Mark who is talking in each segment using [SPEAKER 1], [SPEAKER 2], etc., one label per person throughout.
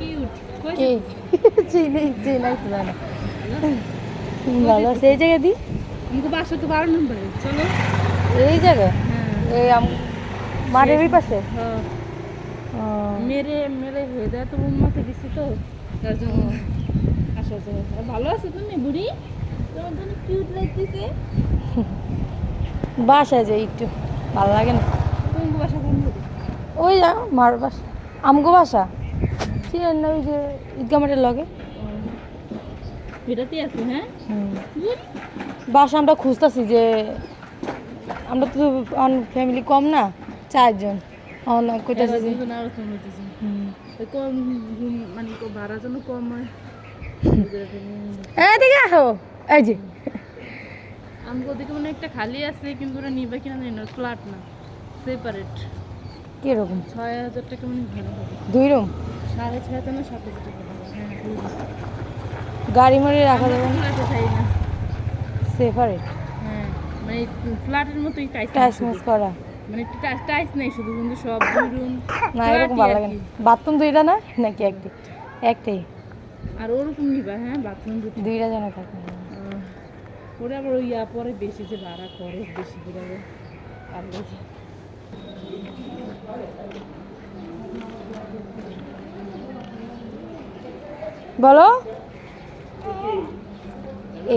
[SPEAKER 1] cute কই
[SPEAKER 2] কে চিনি চিনাই তো জানা ভালো সেই জায়গায় দি
[SPEAKER 1] আমাকে বাসা তো 12 নম্বরে চলো
[SPEAKER 2] এই জায়গায়
[SPEAKER 1] হ্যাঁ
[SPEAKER 2] এই মাঠের ওই পাশে
[SPEAKER 1] হ্যাঁ
[SPEAKER 2] ও,
[SPEAKER 1] মেরে মেরে হেদায়ত উম্মাকে দিছি তো তার জন্য আসা যায় ভালো আছো তুমি বুড়ি তোমার জন্য কিউট লাগতেছে
[SPEAKER 2] বাসায় যাই একটু ভালো লাগে না
[SPEAKER 1] তুমি বাসা কোন দিকে
[SPEAKER 2] ওই যা মার বাসা আমগো বাসা চিনেন না ওই যে ঈদগা মাঠের লগে
[SPEAKER 1] এটাতেই আছো হ্যাঁ
[SPEAKER 2] বাসা আমরা খুঁজতেছি যে আমরা তো ফ্যামিলি কম না 4 জন কইতাছি যে
[SPEAKER 1] দুজন আলোচনা হইতেছে কম মানে ভাড়ার জন্য কম হয়
[SPEAKER 2] এদিকে আসো এই যে
[SPEAKER 1] আমাকে ওদিকে মানে একটা খালি আছে কিন্তু ওরা নিবে কিনা জানি না ফ্ল্যাট না সেপারেট
[SPEAKER 2] কিরকম
[SPEAKER 1] 6,000 টাকা মানে ভাড়া হবে
[SPEAKER 2] 2 রুম
[SPEAKER 1] 6,500 না 7,000 টাকা ভাড়া হ্যাঁ
[SPEAKER 2] গাড়ি মারি রাখা
[SPEAKER 1] আমরা
[SPEAKER 2] যাবে
[SPEAKER 1] তো ফ্ল্যাটে চাই না
[SPEAKER 2] সেপারেট
[SPEAKER 1] হ্যাঁ মানে ফ্ল্যাটের মতোই টাইস
[SPEAKER 2] টাইস মিস করা
[SPEAKER 1] মানে টাইস নেই শুধু কিন্তু সব 2 রুম
[SPEAKER 2] না এরকম ভালো লাগে না বাথরুম দুইটা না নাকি একটাই
[SPEAKER 1] আর ওরকম নিবা হ্যাঁ বাথরুম দুটো
[SPEAKER 2] দুইটা জন থাকে
[SPEAKER 1] ওরা আবার ওই পরে বেশি যে ভাড়া করে বেশি করে আর বেশি
[SPEAKER 2] বলো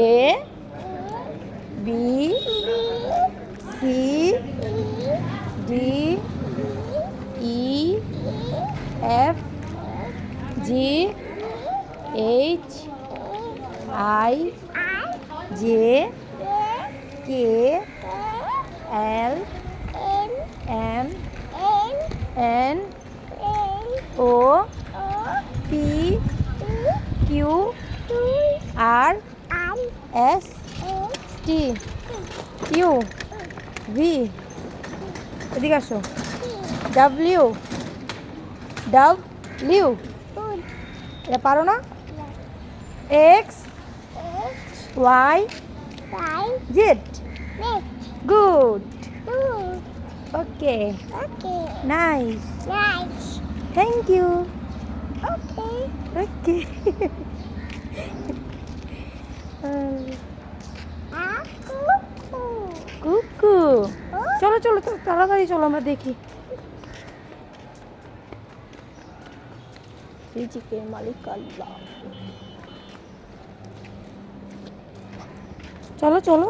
[SPEAKER 2] A B C D E F G H I J K L M N O P Q R S T U V এদিকে আসো ডাব্লিউ ডাব্লিউ এটা পারো না X Y Z good okay nice thank you okay কুকু চলো চলো চলো তাড়াতাড়ি চলো আমরা দেখি রিজিকের মালিক আল্লাহ চলো চলো